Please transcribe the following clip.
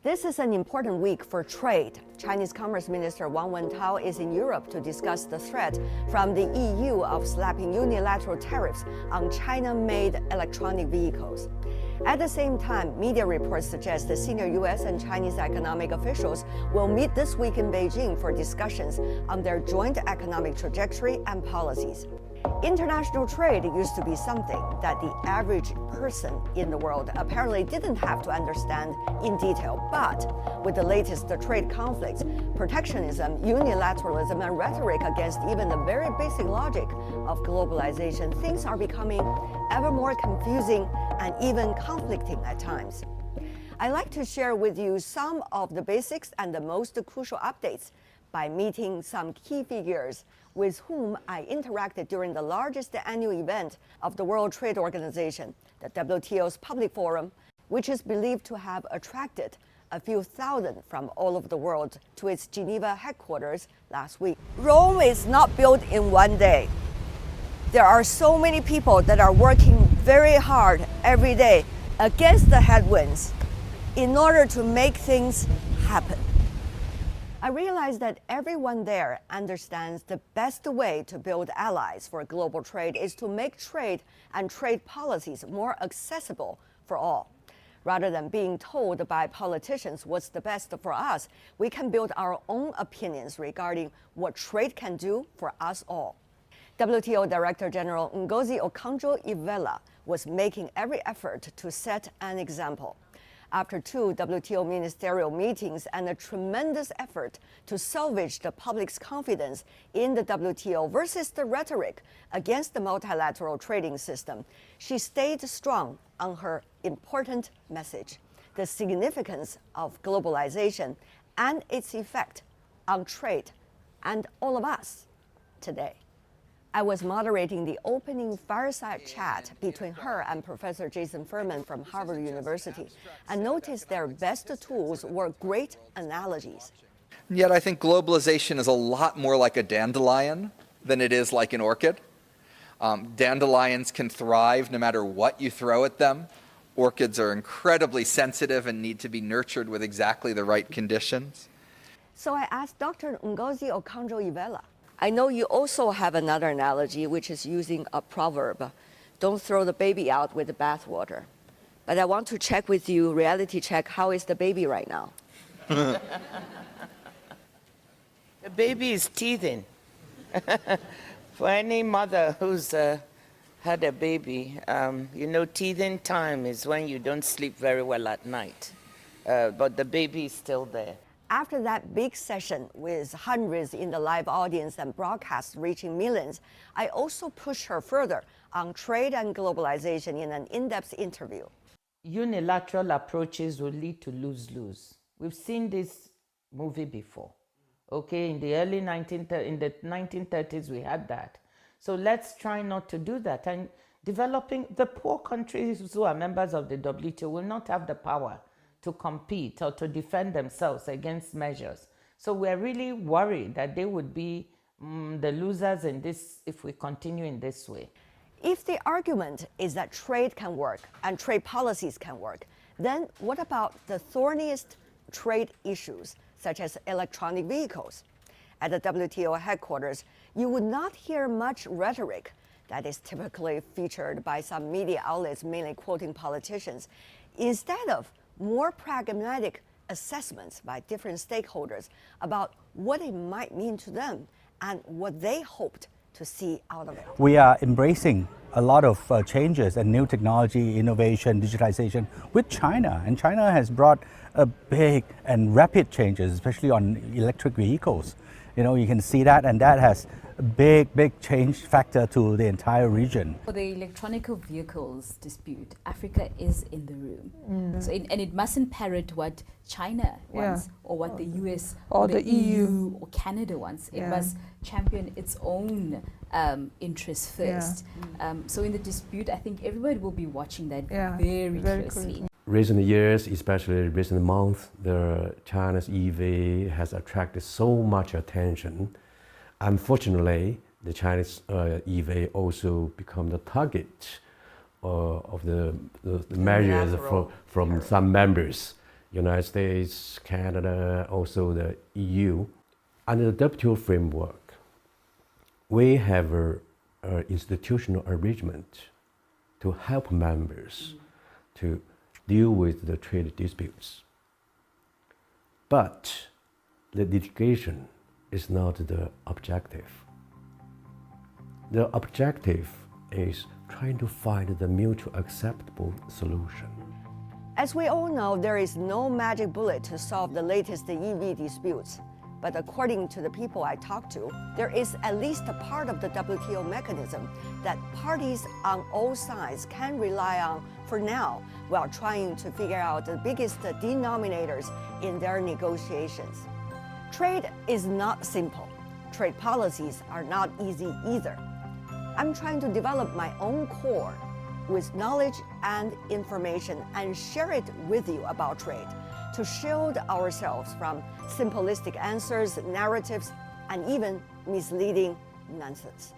This is an important week for trade. Chinese Commerce Minister Wang Wentao is in Europe to discuss the threat from the EU of slapping unilateral tariffs on China-made electronic vehicles. At the same time, media reports suggest that senior US and Chinese economic officials will meet this week in Beijing for discussions on their joint economic trajectory and policies. International trade used to be something that the average person in the world apparently didn't have to understand in detail. But with the latest trade conflicts, protectionism, unilateralism, and rhetoric against even the very basic logic of globalization, things are becoming ever more confusing and even conflicting at times. I'd like to share with you some of the basics and the most crucial updates by meeting some key figures with whom I interacted during the largest annual event of the World Trade Organization, the WTO's Public Forum, which is believed to have attracted a few thousand from all over the world to its Geneva headquarters last week. Rome is not built in one day. There are so many people that are working very hard every day against the headwinds in order to make things happen. I realize that everyone there understands the best way to build allies for global trade is to make trade and trade policies more accessible for all. Rather than being told by politicians what's the best for us, we can build our own opinions regarding what trade can do for us all. WTO Director-General Ngozi Okonjo-Iweala was making every effort to set an example. After 2 WTO ministerial meetings and a tremendous effort to salvage the public's confidence in the WTO versus the rhetoric against the multilateral trading system, she stayed strong on her important message, the significance of globalization and its effect on trade and all of us today. I was moderating the opening fireside chat between her and Professor Jason Furman from Harvard University and noticed their best tools were great analogies. Yet I think globalization is a lot more like a dandelion than it is like an orchid. Dandelions can thrive no matter what you throw at them. Orchids are incredibly sensitive and need to be nurtured with exactly the right conditions. So I asked Dr. Ngozi Okonjo-Iweala, I know you also have another analogy, which is using a proverb. Don't throw the baby out with the bathwater. But I want to check with you, reality check, how is the baby right now? The baby is teething. For any mother who's had a baby, teething time is when you don't sleep very well at night. But the baby is still there. After that big session with hundreds in the live audience and broadcasts reaching millions, I also pushed her further on trade and globalization in an in-depth interview. Unilateral approaches will lead to lose-lose. We've seen this movie before. Okay, in the 1930s we had that. So let's try not to do that. And the poor countries who are members of the WTO will not have the power to compete or to defend themselves against measures. So we're really worried that they would be the losers in this if we continue in this way. If the argument is that trade can work and trade policies can work, then what about the thorniest trade issues, such as electronic vehicles? At the WTO headquarters, you would not hear much rhetoric that is typically featured by some media outlets, mainly quoting politicians. Instead of more pragmatic assessments by different stakeholders about what it might mean to them and what they hoped to see out of it. We are embracing a lot of changes and new technology, innovation, digitization with China. And China has brought a big and rapid changes, especially on electric vehicles. You can see that, and that has a big change factor to the entire region. For the electronic vehicles dispute, Africa is in the room. So and it mustn't parrot what China wants or what the US or the EU or Canada wants. It must champion its own interests first. So in the dispute, I think everybody will be watching that very closely. Recent years, especially recent months, the China's EV has attracted so much attention. Unfortunately, the Chinese EV also become the target of the measures from some members. United States, Canada, also the EU. Under the WTO framework, we have an institutional arrangement to help members to deal with the trade disputes. But the litigation is not the objective. The objective is trying to find the mutually acceptable solution. As we all know, there is no magic bullet to solve the latest EV disputes. But according to the people I talked to, there is at least a part of the WTO mechanism that parties on all sides can rely on for now while trying to figure out the biggest denominators in their negotiations. Trade is not simple. Trade policies are not easy either. I'm trying to develop my own core with knowledge and information and share it with you about trade to shield ourselves from simplistic answers, narratives, and even misleading nonsense.